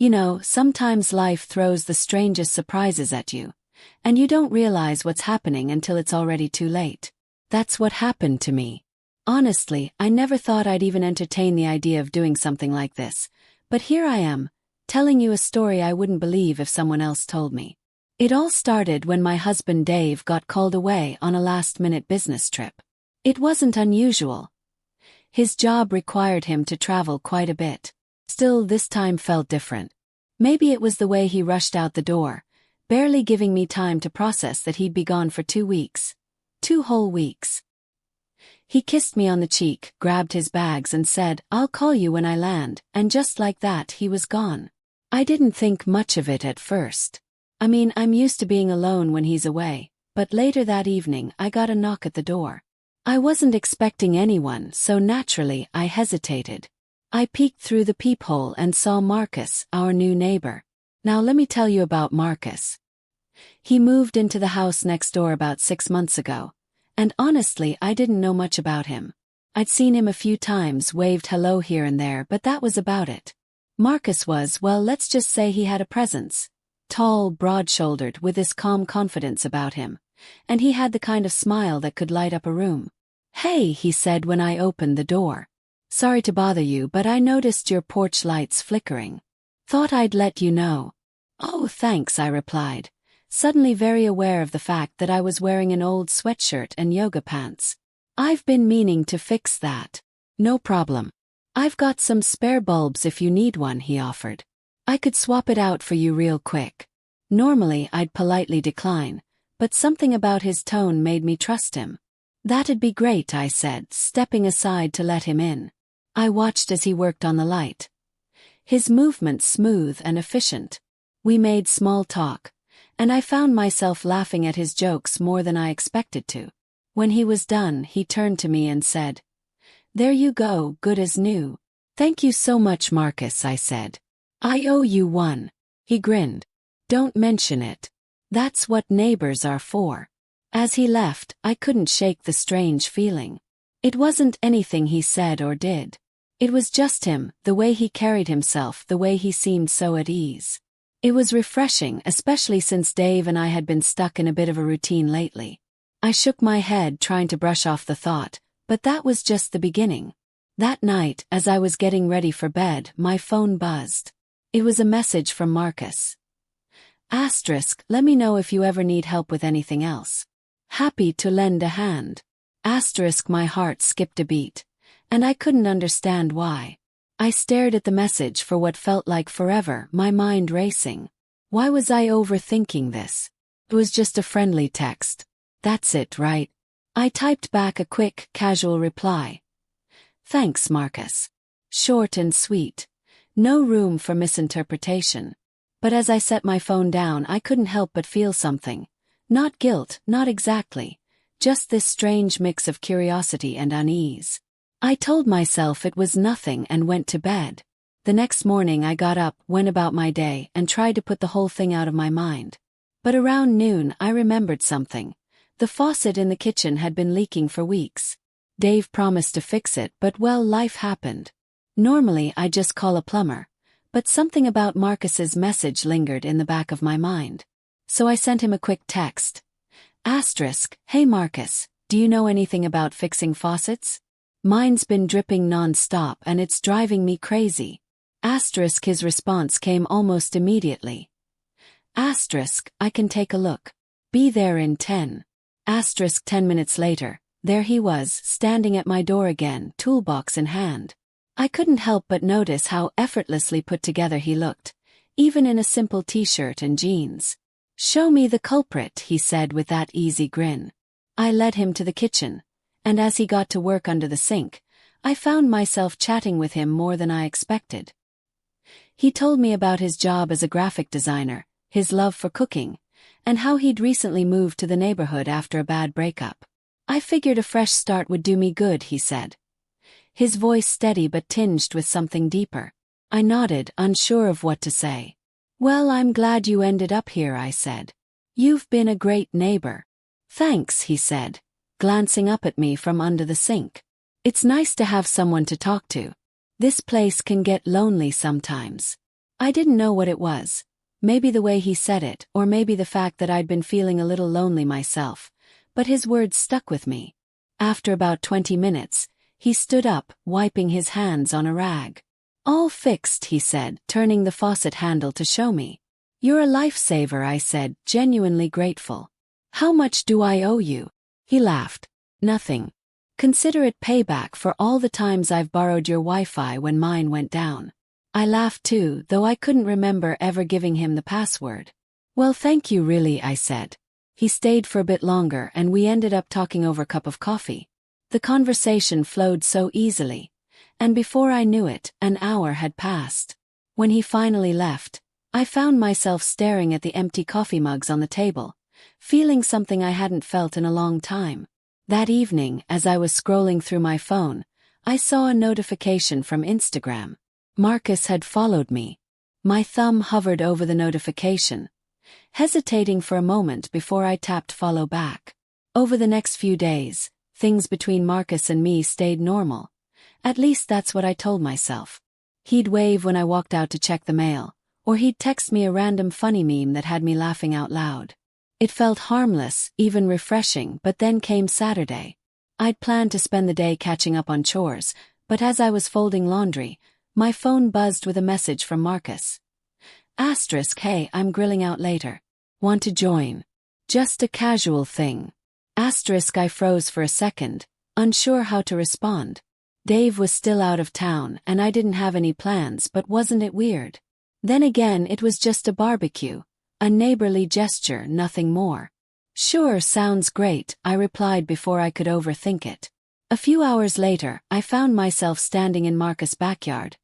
You know, sometimes life throws the strangest surprises at you, and you don't realize what's happening until it's already too late. That's what happened to me. Honestly, I never thought I'd even entertain the idea of doing something like this, but here I am, telling you a story I wouldn't believe if someone else told me. It all started when my husband Dave got called away on a last-minute business trip. It wasn't unusual. His job required him to travel quite a bit. Still, this time felt different. Maybe it was the way he rushed out the door, barely giving me time to process that he'd be gone for 2 weeks. 2 whole weeks. He kissed me on the cheek, grabbed his bags and said, "I'll call you when I land," and just like that he was gone. I didn't think much of it at first. I mean, I'm used to being alone when he's away, but later that evening I got a knock at the door. I wasn't expecting anyone, so naturally I hesitated. I peeked through the peephole and saw Marcus, our new neighbor. Now let me tell you about Marcus. He moved into the house next door about 6 months ago, and honestly I didn't know much about him. I'd seen him a few times, waved hello here and there, but that was about it. Marcus was, well, let's just say he had a presence. Tall, broad-shouldered, with this calm confidence about him, and he had the kind of smile that could light up a room. "Hey," he said when I opened the door. "Sorry to bother you, but I noticed your porch lights flickering. Thought I'd let you know." "Oh, thanks," I replied, suddenly very aware of the fact that I was wearing an old sweatshirt and yoga pants. "I've been meaning to fix that." "No problem. I've got some spare bulbs if you need one," he offered. "I could swap it out for you real quick." Normally I'd politely decline, but something about his tone made me trust him. "That'd be great," I said, stepping aside to let him in. I watched as he worked on the light. His movements smooth and efficient. We made small talk, and I found myself laughing at his jokes more than I expected to. When he was done, he turned to me and said, "There you go, good as new." "Thank you so much, Marcus," I said. "I owe you one." He grinned. "Don't mention it. That's what neighbors are for." As he left, I couldn't shake the strange feeling. It wasn't anything he said or did. It was just him, the way he carried himself, the way he seemed so at ease. It was refreshing, especially since Dave and I had been stuck in a bit of a routine lately. I shook my head trying to brush off the thought, but that was just the beginning. That night, as I was getting ready for bed, my phone buzzed. It was a message from Marcus. Asterisk, "Let me know if you ever need help with anything else. Happy to lend a hand." Asterisk, my heart skipped a beat, and I couldn't understand why. I stared at the message for what felt like forever, my mind racing. Why was I overthinking this? It was just a friendly text. That's it, right? I typed back a quick, casual reply. "Thanks, Marcus." Short and sweet. No room for misinterpretation. But as I set my phone down, I couldn't help but feel something. Not guilt, not exactly. Just this strange mix of curiosity and unease. I told myself it was nothing and went to bed. The next morning I got up, went about my day, and tried to put the whole thing out of my mind. But around noon I remembered something. The faucet in the kitchen had been leaking for weeks. Dave promised to fix it, but well, life happened. Normally I just call a plumber, but something about Marcus's message lingered in the back of my mind. So I sent him a quick text. Asterisk, "Hey Marcus, do you know anything about fixing faucets? Mine's been dripping non-stop and it's driving me crazy." Asterisk, his response came almost immediately. Asterisk, "I can take a look. Be there in 10. Asterisk, 10 minutes later, there he was, standing at my door again, toolbox in hand. I couldn't help but notice how effortlessly put together he looked, even in a simple t-shirt and jeans. "Show me the culprit," he said with that easy grin. I led him to the kitchen, and as he got to work under the sink, I found myself chatting with him more than I expected. He told me about his job as a graphic designer, his love for cooking, and how he'd recently moved to the neighborhood after a bad breakup. "I figured a fresh start would do me good," he said. His voice steady but tinged with something deeper. I nodded, unsure of what to say. "Well, I'm glad you ended up here," I said. "You've been a great neighbor." "Thanks," he said, glancing up at me from under the sink. "It's nice to have someone to talk to. This place can get lonely sometimes." I didn't know what it was. Maybe the way he said it, or maybe the fact that I'd been feeling a little lonely myself, but his words stuck with me. After about 20 minutes, he stood up, wiping his hands on a rag. "All fixed," he said, turning the faucet handle to show me. "You're a lifesaver," I said, genuinely grateful. "How much do I owe you?" He laughed. "Nothing. Consider it payback for all the times I've borrowed your Wi-Fi when mine went down." I laughed too, though I couldn't remember ever giving him the password. "Well, thank you really," I said. He stayed for a bit longer and we ended up talking over a cup of coffee. The conversation flowed so easily, and before I knew it, an hour had passed. When he finally left, I found myself staring at the empty coffee mugs on the table, feeling something I hadn't felt in a long time. That evening, as I was scrolling through my phone, I saw a notification from Instagram. Marcus had followed me. My thumb hovered over the notification, hesitating for a moment before I tapped follow back. Over the next few days, things between Marcus and me stayed normal. At least that's what I told myself. He'd wave when I walked out to check the mail, or he'd text me a random funny meme that had me laughing out loud. It felt harmless, even refreshing, but then came Saturday. I'd planned to spend the day catching up on chores, but as I was folding laundry, my phone buzzed with a message from Marcus. "Hey, I'm grilling out later. Want to join? Just a casual thing." I froze for a second, unsure how to respond. Dave was still out of town and I didn't have any plans, but wasn't it weird? Then again, it was just a barbecue, a neighborly gesture, nothing more. "Sure, sounds great," I replied before I could overthink it. A few hours later, I found myself standing in Marcus' backyard,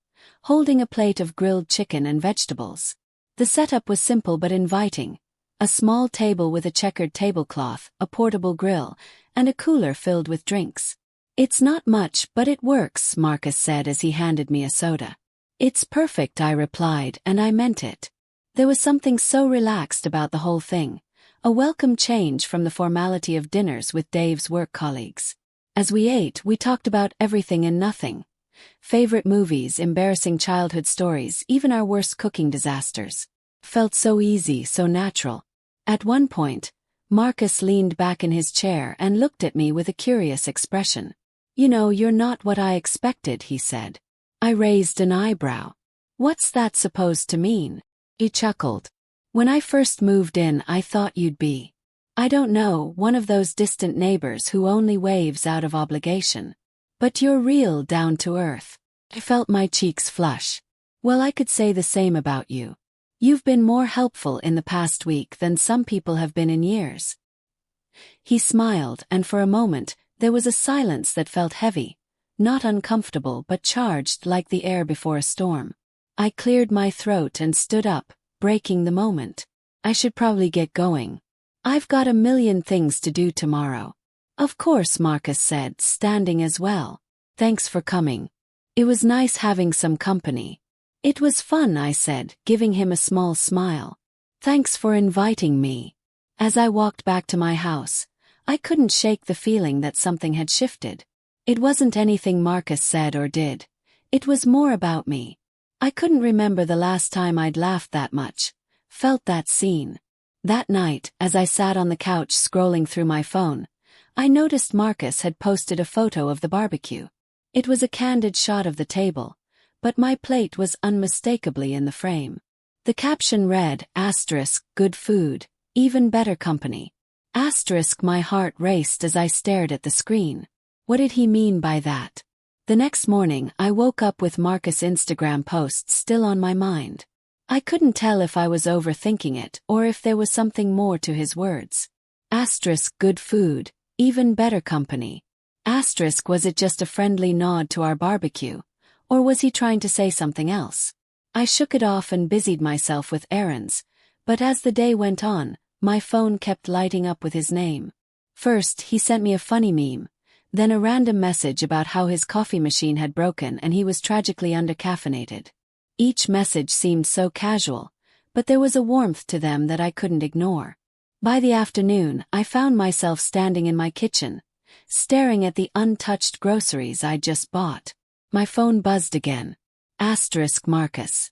holding a plate of grilled chicken and vegetables. The setup was simple but inviting. A small table with a checkered tablecloth, a portable grill, and a cooler filled with drinks. "It's not much, but it works," Marcus said as he handed me a soda. "It's perfect," I replied, and I meant it. There was something so relaxed about the whole thing, a welcome change from the formality of dinners with Dave's work colleagues. As we ate, we talked about everything and nothing. Favorite movies, embarrassing childhood stories, even our worst cooking disasters. Felt so easy, so natural. At one point, Marcus leaned back in his chair and looked at me with a curious expression. "You know, you're not what I expected," he said. I raised an eyebrow. "What's that supposed to mean?" He chuckled. "When I first moved in, I thought you'd be, I don't know, one of those distant neighbors who only waves out of obligation. But you're real, down to earth." I felt my cheeks flush. "Well, I could say the same about you. You've been more helpful in the past week than some people have been in years." He smiled, and for a moment, there was a silence that felt heavy, not uncomfortable but charged like the air before a storm. I cleared my throat and stood up, breaking the moment. "I should probably get going. I've got a million things to do tomorrow." "Of course," Marcus said, standing as well. "Thanks for coming. It was nice having some company." "It was fun," I said, giving him a small smile. "Thanks for inviting me." As I walked back to my house, I couldn't shake the feeling that something had shifted. It wasn't anything Marcus said or did. It was more about me. I couldn't remember the last time I'd laughed that much, felt that seen. That night, as I sat on the couch scrolling through my phone, I noticed Marcus had posted a photo of the barbecue. It was a candid shot of the table, but my plate was unmistakably in the frame. The caption read, "Good food, even better company." My heart raced as I stared at the screen. What did he mean by that? The next morning, I woke up with Marcus' Instagram posts still on my mind. I couldn't tell if I was overthinking it or if there was something more to his words. Good food, even better company. Was it just a friendly nod to our barbecue? Or was he trying to say something else? I shook it off and busied myself with errands, but as the day went on, my phone kept lighting up with his name. First, he sent me a funny meme, then a random message about how his coffee machine had broken and he was tragically undercaffeinated. Each message seemed so casual, but there was a warmth to them that I couldn't ignore. By the afternoon, I found myself standing in my kitchen, staring at the untouched groceries I'd just bought. My phone buzzed again. Marcus.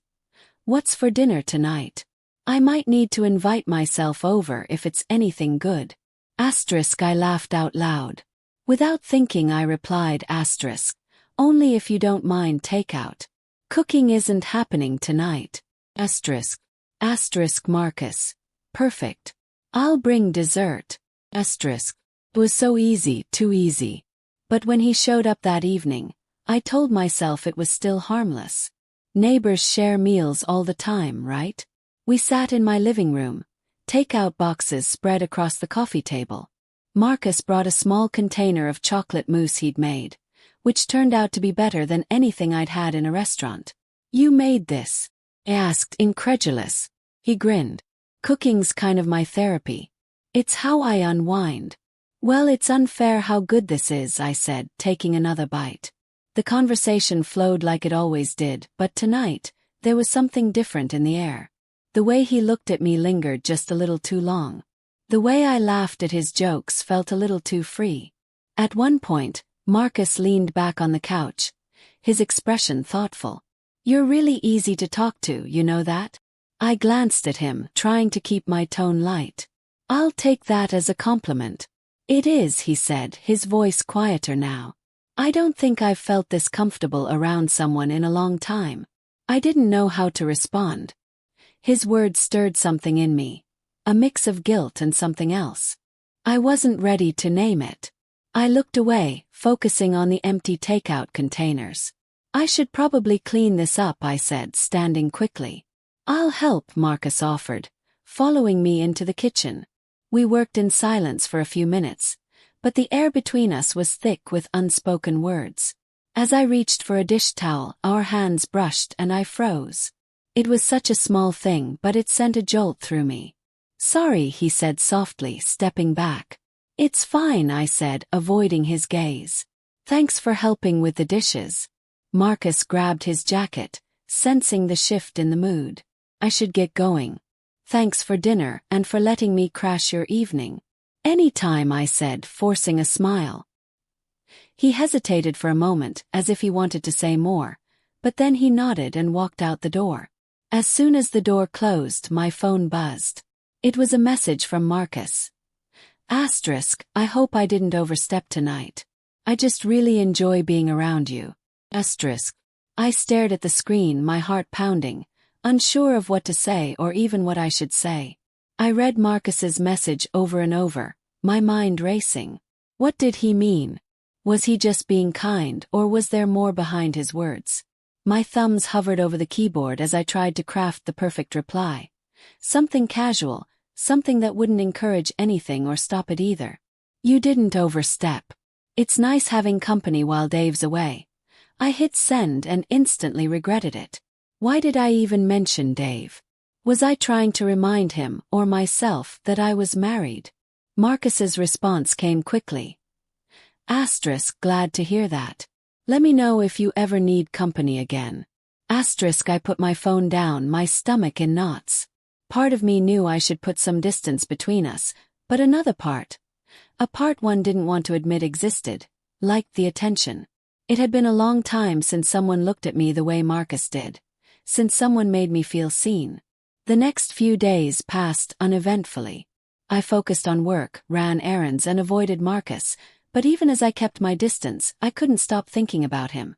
What's for dinner tonight? I might need to invite myself over if it's anything good. Asterisk, I laughed out loud. Without thinking, I replied, asterisk, only if you don't mind takeout. Cooking isn't happening tonight. Asterisk. Asterisk, Marcus. Perfect. I'll bring dessert. Asterisk. It was so easy, too easy. But when he showed up that evening, I told myself it was still harmless. Neighbors share meals all the time, right? We sat in my living room, takeout boxes spread across the coffee table. Marcus brought a small container of chocolate mousse he'd made, which turned out to be better than anything I'd had in a restaurant. You made this? I asked, incredulous. He grinned. Cooking's kind of my therapy. It's how I unwind. Well, it's unfair how good this is, I said, taking another bite. The conversation flowed like it always did, but tonight, there was something different in the air. The way he looked at me lingered just a little too long. The way I laughed at his jokes felt a little too free. At one point, Marcus leaned back on the couch, his expression thoughtful. You're really easy to talk to, you know that? I glanced at him, trying to keep my tone light. I'll take that as a compliment. It is, he said, his voice quieter now. I don't think I've felt this comfortable around someone in a long time. I didn't know how to respond. His words stirred something in me, a mix of guilt and something else. I wasn't ready to name it. I looked away, focusing on the empty takeout containers. I should probably clean this up, I said, standing quickly. I'll help, Marcus offered, following me into the kitchen. We worked in silence for a few minutes, but the air between us was thick with unspoken words. As I reached for a dish towel, our hands brushed and I froze. It was such a small thing, but it sent a jolt through me. Sorry, he said softly, stepping back. It's fine, I said, avoiding his gaze. Thanks for helping with the dishes. Marcus grabbed his jacket, sensing the shift in the mood. I should get going. Thanks for dinner and for letting me crash your evening. Anytime, I said, forcing a smile. He hesitated for a moment, as if he wanted to say more, but then he nodded and walked out the door. As soon as the door closed, my phone buzzed. It was a message from Marcus. Asterisk, I hope I didn't overstep tonight. I just really enjoy being around you. Asterisk. I stared at the screen, my heart pounding, unsure of what to say or even what I should say. I read Marcus's message over and over, my mind racing. What did he mean? Was he just being kind, or was there more behind his words? My thumbs hovered over the keyboard as I tried to craft the perfect reply. Something casual, something that wouldn't encourage anything or stop it either. You didn't overstep. It's nice having company while Dave's away. I hit send and instantly regretted it. Why did I even mention Dave? Was I trying to remind him or myself that I was married? Marcus's response came quickly. Asterisk, glad to hear that. Let me know if you ever need company again. Asterisk, I put my phone down, my stomach in knots. Part of me knew I should put some distance between us, but another part, a part one didn't want to admit existed, liked the attention. It had been a long time since someone looked at me the way Marcus did, since someone made me feel seen. The next few days passed uneventfully. I focused on work, ran errands and avoided Marcus, but even as I kept my distance, I couldn't stop thinking about him.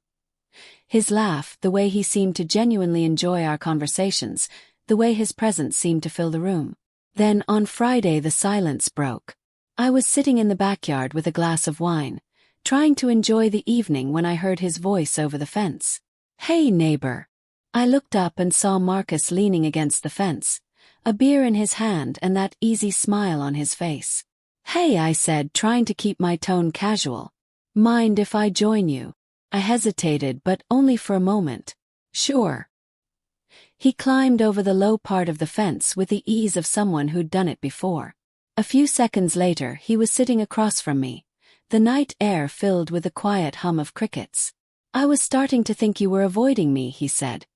His laugh, the way he seemed to genuinely enjoy our conversations, the way his presence seemed to fill the room. Then on Friday the silence broke. I was sitting in the backyard with a glass of wine, trying to enjoy the evening when I heard his voice over the fence. Hey, neighbor. I looked up and saw Marcus leaning against the fence, a beer in his hand and that easy smile on his face. Hey, I said, trying to keep my tone casual. Mind if I join you? I hesitated, but only for a moment. Sure. He climbed over the low part of the fence with the ease of someone who'd done it before. A few seconds later, he was sitting across from me, the night air filled with the quiet hum of crickets. I was starting to think you were avoiding me, he said,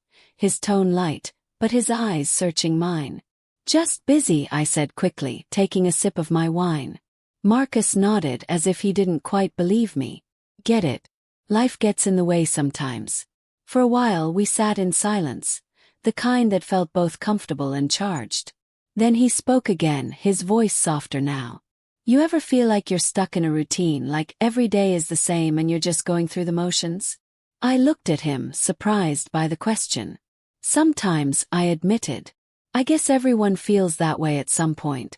his tone light, but his eyes searching mine. Just busy, I said quickly, taking a sip of my wine. Marcus nodded as if he didn't quite believe me. Get it. Life gets in the way sometimes. For a while we sat in silence, the kind that felt both comfortable and charged. Then he spoke again, his voice softer now. You ever feel like you're stuck in a routine, like every day is the same and you're just going through the motions? I looked at him, surprised by the question. Sometimes, I admitted. I guess everyone feels that way at some point.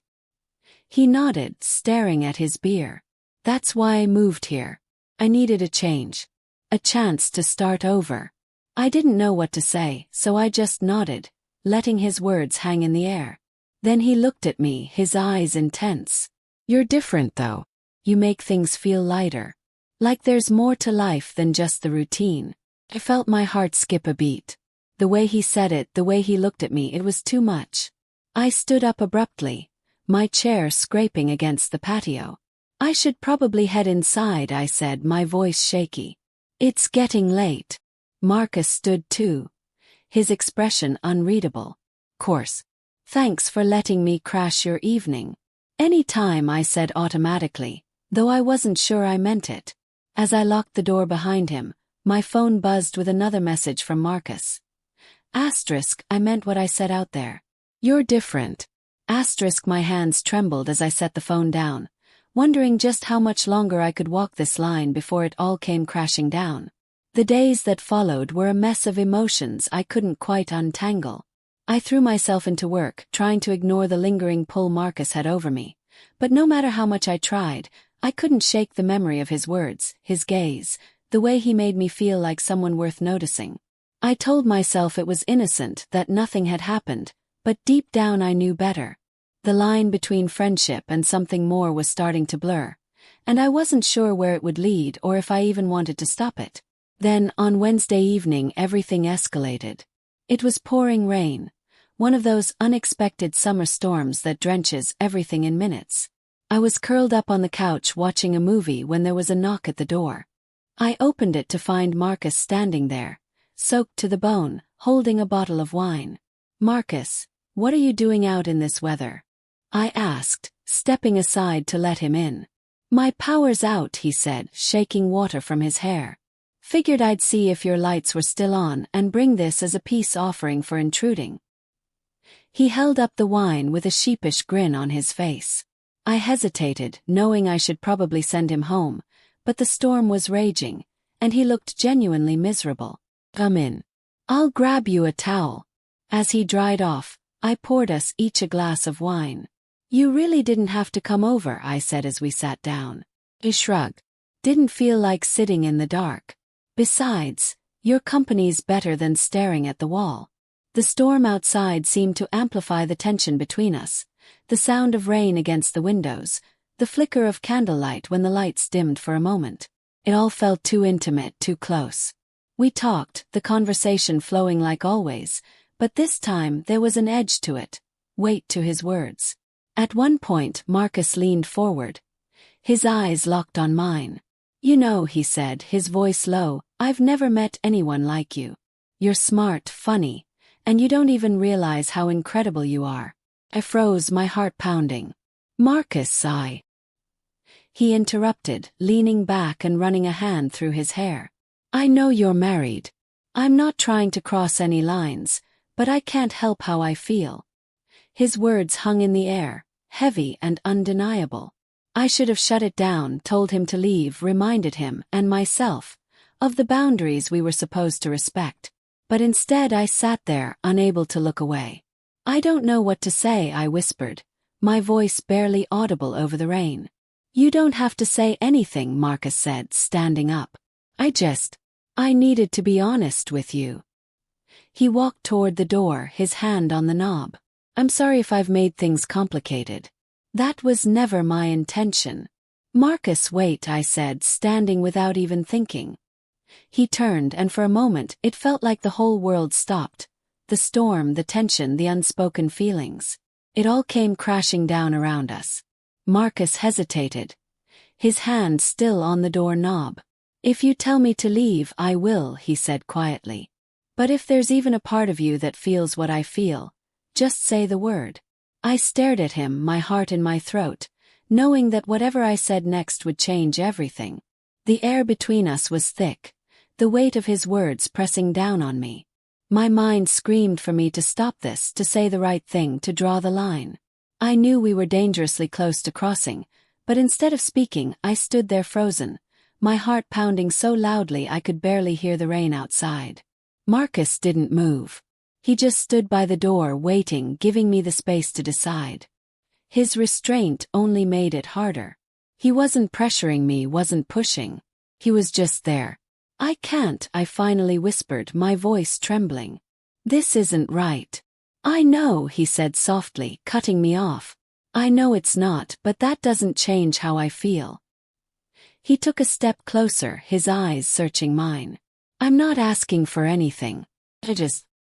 He nodded, staring at his beer. That's why I moved here. I needed a change. A chance to start over. I didn't know what to say, so I just nodded, letting his words hang in the air. Then he looked at me, his eyes intense. You're different though. You make things feel lighter. Like there's more to life than just the routine. I felt my heart skip a beat. The way he said it, the way he looked at me, it was too much. I stood up abruptly, my chair scraping against the patio. I should probably head inside, I said, my voice shaky. It's getting late. Marcus stood too, his expression unreadable. Course. Thanks for letting me crash your evening. Any time, I said automatically, though I wasn't sure I meant it. As I locked the door behind him, my phone buzzed with another message from Marcus. Asterisk, I meant what I said out there. You're different. Asterisk, my hands trembled as I set the phone down, wondering just how much longer I could walk this line before it all came crashing down. The days that followed were a mess of emotions I couldn't quite untangle. I threw myself into work, trying to ignore the lingering pull Marcus had over me. But no matter how much I tried, I couldn't shake the memory of his words, his gaze, the way he made me feel like someone worth noticing. I told myself it was innocent, that nothing had happened, but deep down I knew better. The line between friendship and something more was starting to blur, and I wasn't sure where it would lead or if I even wanted to stop it. Then, on Wednesday evening, everything escalated. It was pouring rain, one of those unexpected summer storms that drenches everything in minutes. I was curled up on the couch watching a movie when there was a knock at the door. I opened it to find Marcus standing there, soaked to the bone, holding a bottle of wine. Marcus, what are you doing out in this weather? I asked, stepping aside to let him in. My power's out, he said, shaking water from his hair. Figured I'd see if your lights were still on and bring this as a peace offering for intruding. He held up the wine with a sheepish grin on his face. I hesitated, knowing I should probably send him home, but the storm was raging, and he looked genuinely miserable. Come in. I'll grab you a towel. As he dried off, I poured us each a glass of wine. You really didn't have to come over, I said as we sat down. He shrugged. Didn't feel like sitting in the dark. Besides, your company's better than staring at the wall. The storm outside seemed to amplify the tension between us, the sound of rain against the windows, the flicker of candlelight when the lights dimmed for a moment. It all felt too intimate, too close. We talked, the conversation flowing like always, but this time there was an edge to it, weight to his words. At one point, Marcus leaned forward. His eyes locked on mine. You know, he said, his voice low, I've never met anyone like you. You're smart, funny, and you don't even realize how incredible you are. I froze, my heart pounding. Marcus, sigh. He interrupted, leaning back and running a hand through his hair. I know you're married. I'm not trying to cross any lines, but I can't help how I feel. His words hung in the air, heavy and undeniable. I should have shut it down, told him to leave, reminded him, and myself, of the boundaries we were supposed to respect. But instead I sat there, unable to look away. I don't know what to say, I whispered, my voice barely audible over the rain. You don't have to say anything, Marcus said, standing up. I needed to be honest with you. He walked toward the door, his hand on the knob. I'm sorry if I've made things complicated. That was never my intention. Marcus, wait, I said, standing without even thinking. He turned, and for a moment it felt like the whole world stopped. The storm, the tension, the unspoken feelings. It all came crashing down around us. Marcus hesitated, his hand still on the door knob. If you tell me to leave, I will, he said quietly. But if there's even a part of you that feels what I feel, just say the word. I stared at him, my heart in my throat, knowing that whatever I said next would change everything. The air between us was thick, the weight of his words pressing down on me. My mind screamed for me to stop this, to say the right thing, to draw the line. I knew we were dangerously close to crossing, but instead of speaking, I stood there frozen, my heart pounding so loudly I could barely hear the rain outside. Marcus didn't move. He just stood by the door waiting, giving me the space to decide. His restraint only made it harder. He wasn't pressuring me, wasn't pushing. He was just there. "I can't," I finally whispered, my voice trembling. "This isn't right." "I know," he said softly, cutting me off. "I know it's not, but that doesn't change how I feel." He took a step closer, his eyes searching mine. "I'm not asking for anything.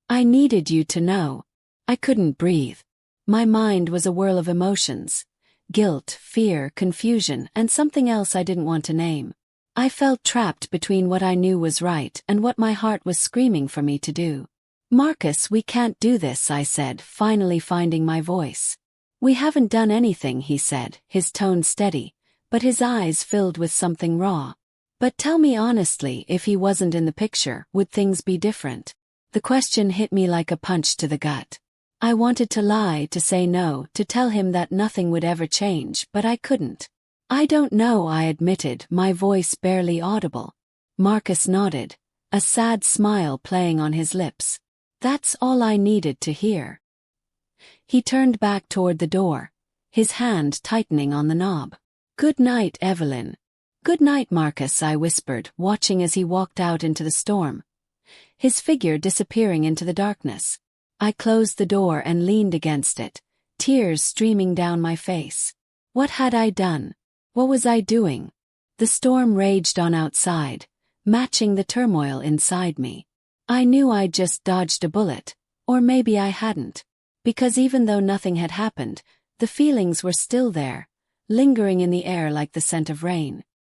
I needed you to know." I couldn't breathe. My mind was a whirl of emotions. Guilt, fear, confusion, and something else I didn't want to name. I felt trapped between what I knew was right and what my heart was screaming for me to do. "Marcus, we can't do this," I said, finally finding my voice. "We haven't done anything," he said, his tone steady, but his eyes filled with something raw. "But tell me honestly, if he wasn't in the picture, would things be different?" The question hit me like a punch to the gut. I wanted to lie, to say no, to tell him that nothing would ever change, but I couldn't. "I don't know," I admitted, my voice barely audible. Marcus nodded, a sad smile playing on his lips. That's all I needed to hear. He turned back toward the door, his hand tightening on the knob. "Good night, Evelyn." "Good night, Marcus," I whispered, watching as he walked out into the storm, his figure disappearing into the darkness. I closed the door and leaned against it, tears streaming down my face. What had I done? What was I doing? The storm raged on outside, matching the turmoil inside me. I knew I'd just dodged a bullet, or maybe I hadn't. Because even though nothing had happened, the feelings were still there, lingering in the air like the scent of rain.